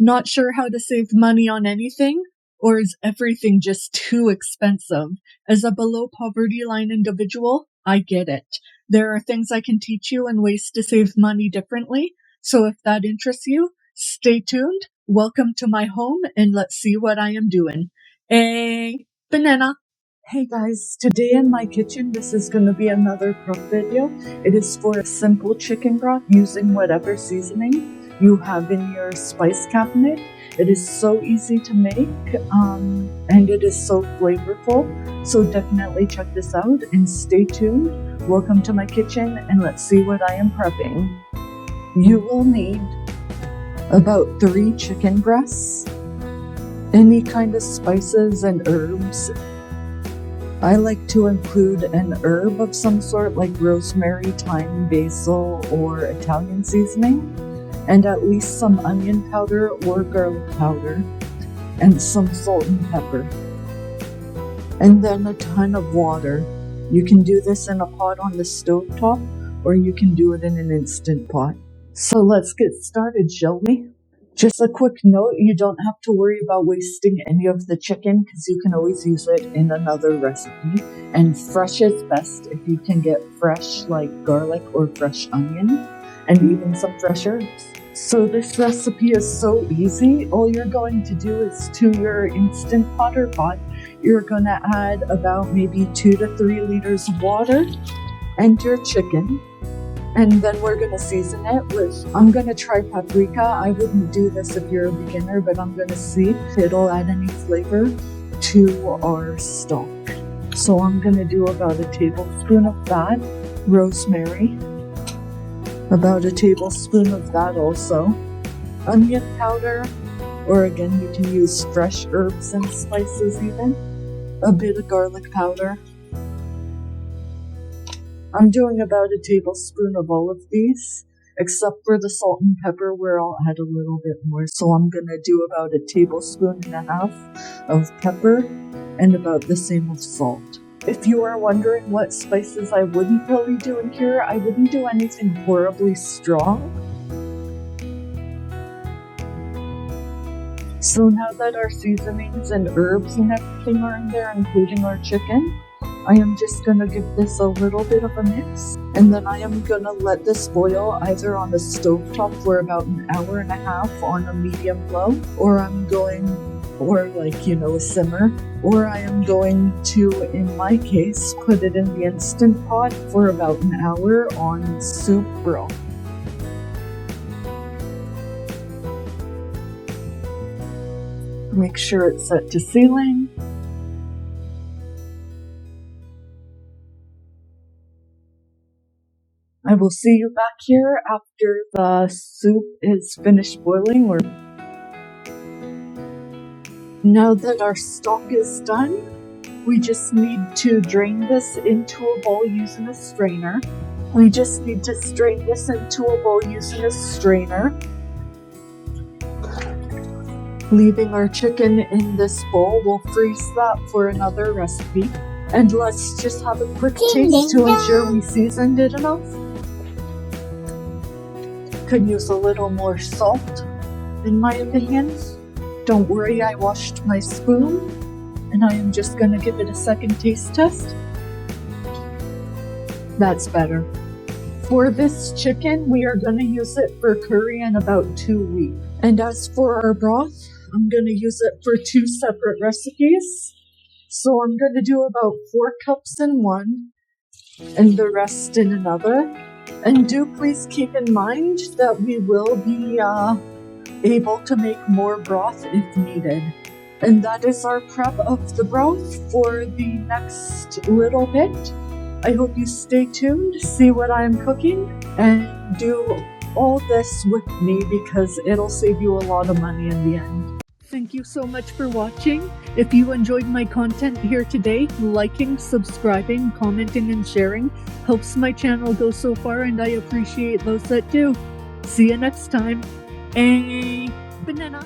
Not sure how to save money on anything? Or is everything just too expensive? As a below poverty line individual, I get it. There are things I can teach you and ways to save money differently. So if that interests you, stay tuned. Welcome to my home and let's see what I am doing. Hey, banana. Hey guys, today in my kitchen, this is going to be another prep video. It is for a simple chicken broth using whatever seasoning you have in your spice cabinet. It is so easy to make and it is so flavorful. So definitely check this out and stay tuned. Welcome to my kitchen and let's see what I am prepping. You will need about 3 chicken breasts, any kind of spices and herbs. I like to include an herb of some sort like rosemary, thyme, basil, or Italian seasoning, and at least some onion powder or garlic powder, and some salt and pepper. And then a ton of water. You can do this in a pot on the stovetop, or you can do it in an Instant Pot. So let's get started, shall we? Just a quick note, you don't have to worry about wasting any of the chicken because you can always use it in another recipe. And fresh is best if you can get fresh like garlic or fresh onion and even some fresh herbs. So this recipe is so easy. All you're going to do is to your Instant Pot or pot, you're going to add about maybe 2 to 3 liters of water and your chicken. And then we're going to season it with, I'm going to try paprika. I wouldn't do this if you're a beginner, but I'm going to see if it'll add any flavor to our stock. So I'm going to do about a tablespoon of that. Rosemary, about a tablespoon of that also. Onion powder, or again, you can use fresh herbs and spices even. A bit of garlic powder. I'm doing about a tablespoon of all of these, except for the salt and pepper where I'll add a little bit more. So I'm going to do about a tablespoon and a half of pepper and about the same of salt. If you are wondering what spices I wouldn't really do in here, I wouldn't do anything horribly strong. So now that our seasonings and herbs and everything are in there, including our chicken, I am just going to give this a little bit of a mix, and then I am going to let this boil either on the stovetop for about an hour and a half on a medium low, or a simmer, or I am going to, in my case, put it in the Instant Pot for about an hour on soup broth. Make sure it's set to sealing. I will see you back here after the soup is finished boiling. Now that our stock is done, we just need to drain this into a bowl using a strainer. Leaving our chicken in this bowl, we'll freeze that for another recipe. And let's just have a quick taste to ensure we seasoned it enough. Could use a little more salt, in my opinion. Don't worry, I washed my spoon, and I am just going to give it a second taste test. That's better. For this chicken, we are going to use it for curry in about 2 weeks. And as for our broth, I'm going to use it for 2 separate recipes. So I'm going to do about 4 cups in one, and the rest in another. And do please keep in mind that we will be able to make more broth if needed. And that is our prep of the broth for the next little bit. I hope you stay tuned to see what I'm cooking and do all this with me because it'll save you a lot of money in the end. Thank you so much for watching. If you enjoyed my content here today, liking, subscribing, commenting, and sharing helps my channel go so far, and I appreciate those that do. See you next time. Hey, banana.